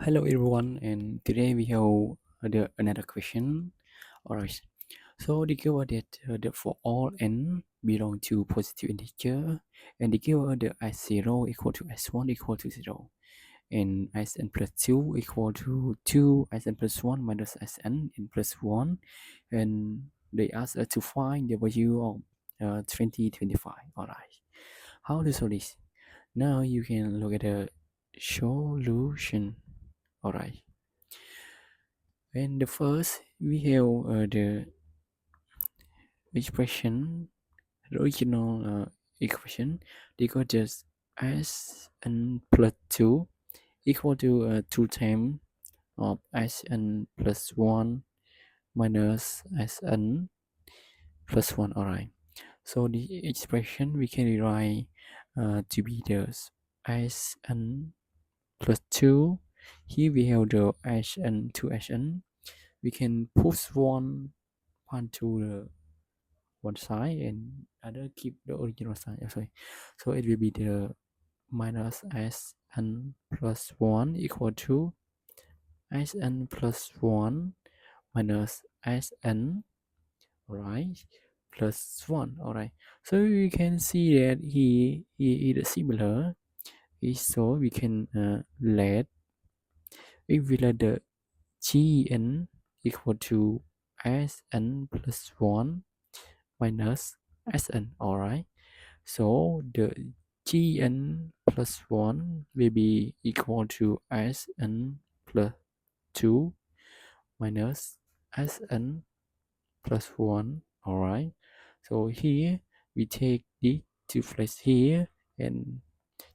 Hello everyone, and today we have another question. Alright, so the keyword that for all n belong to positive integer, and the keyword that s0 equal to s1 equal to 0, and sn plus 2 equal to 2, sn plus 1 minus sn n plus 1, and they ask us to find the value of 2025. Alright, how to solve this? Now you can look at the solution. Alright, and the first we have the expression, the original equation, equal just sn plus 2 equal to 2 times of sn plus 1 minus sn plus 1. Alright, so the expression we can rewrite to be the sn plus 2. Here we have the sn to sn. We can push one part to the one side and other keep the original sign. Sorry. So it will be the minus sn plus 1 equal to sn plus 1 minus sn, alright, plus 1. Alright, so you can see that he is similar. So we can let, if we let the gn equal to sn plus 1 minus sn. Alright, so the gn plus 1 will be equal to sn plus 2 minus sn plus 1. Alright, so here we take the to place here and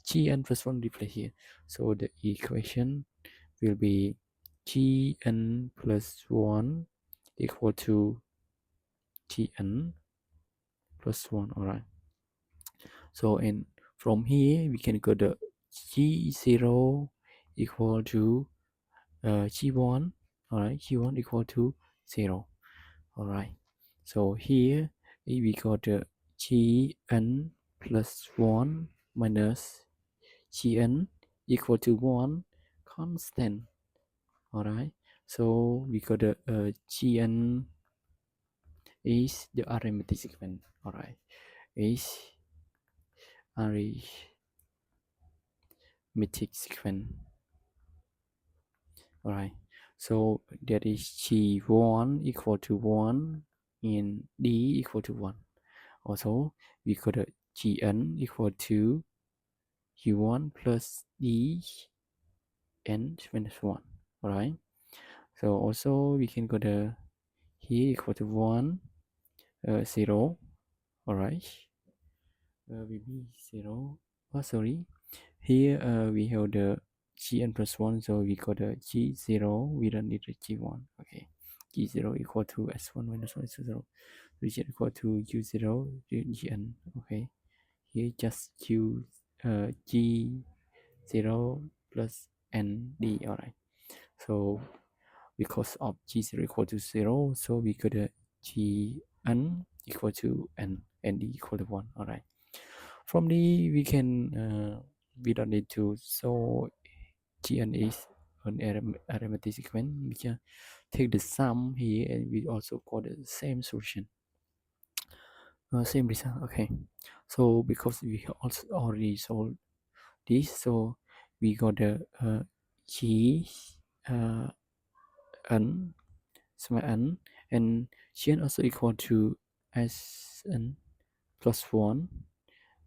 gn plus 1 replace here, so the equation will be gn plus 1 equal to gn plus 1. Alright, so and from here we can go the g0 equal to g1. Alright, g1 equal to 0. Alright, so here we got the gn plus 1 minus gn equal to 1 constant. Alright, so we got the gn is the arithmetic sequence. Alright, is arithmetic sequence. Alright, so that is g1 equal to 1 and d equal to 1. Also we got the gn equal to g1 plus d n minus 1. Alright, so also we can go the here equal to 1 0. Alright, will be 0. Sorry, here we have the gn plus 1, so we got the g0, we don't need the g1. Okay, g0 equal to s1 minus 1 is 0, which is equal to u0 gn. Okay, here just g0 plus nd. Alright, so because of g0 equal to 0, so we got the gn equal to n and d equal to 1. Alright, from the we can we don't need to, so gn is an arithmetic sequence. We can take the sum here and we also got the same solution, same result. Okay, so because we also already solved this, so we got the g n small n, and gn also equal to sn plus 1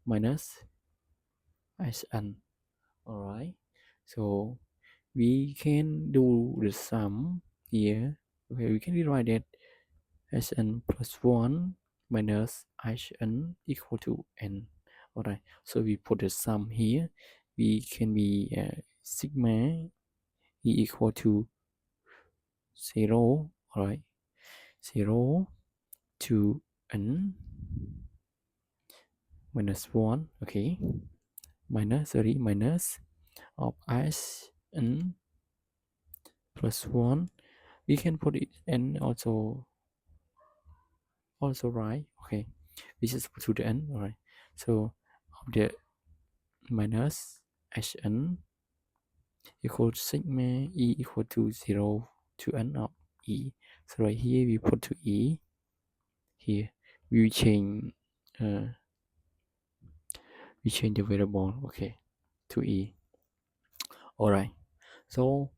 minus sn. Alright, so we can do the sum here. Okay, we can rewrite that sn plus 1 minus hn equal to n. Alright, so we put the sum here. We can be sigma e equal to 0. Alright, 0 to n minus 1. Okay, minus of sn plus 1. We can put it n also right. Okay, this is to the n. All right, so of the minus hn equal to sigma e equal to 0 to n of e. So right here we put to e. Here we change the variable, okay, to e. All right. So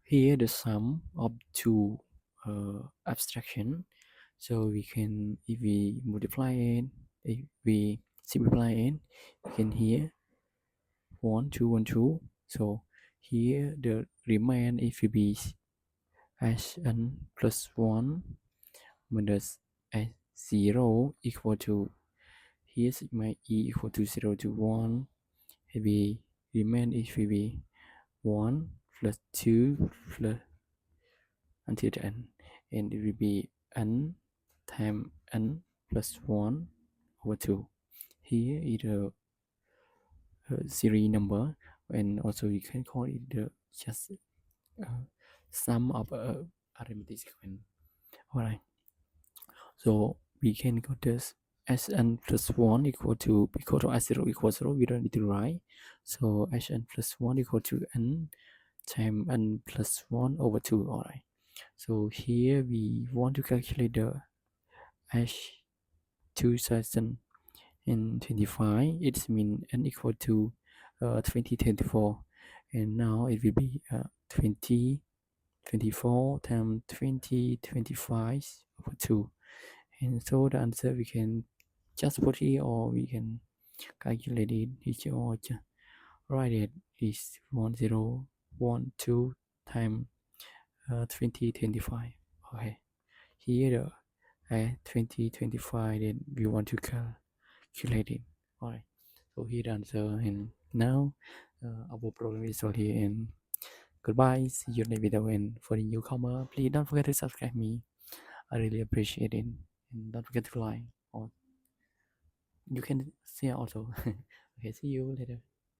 here the sum of two abstraction. So we can, if we multiply it, if we simplify it, we can here 1 2 1 2. So here the remain if we be as n plus 1 minus s 0 equal to, here sigma e equal to 0 to 1. If we remain if we be 1 plus 2 plus until the n, and it will be n times n plus 1 over 2. Here is a series number, and also you can call it the just sum of arithmetic sequence. Alright, so we can go this Sn plus 1 equal to S0 equals 0, we don't need to write. So Sn plus 1 equal to n times n plus 1 over 2. Alright, so here we want to calculate the H 2025. It means n equal to 2024, and now it will be 2024 times 2025 over 2. And so the answer we can just put here, or we can calculate it here, or write it is 1012 times 2025. Okay, here the 2025, then we want to calculate it. Alright, so here the answer, and now our problem is solved here, and goodbye, see you in the video. And for the newcomer, please don't forget to subscribe me, I really appreciate it, and don't forget to like, or you can share also. Okay, see you later.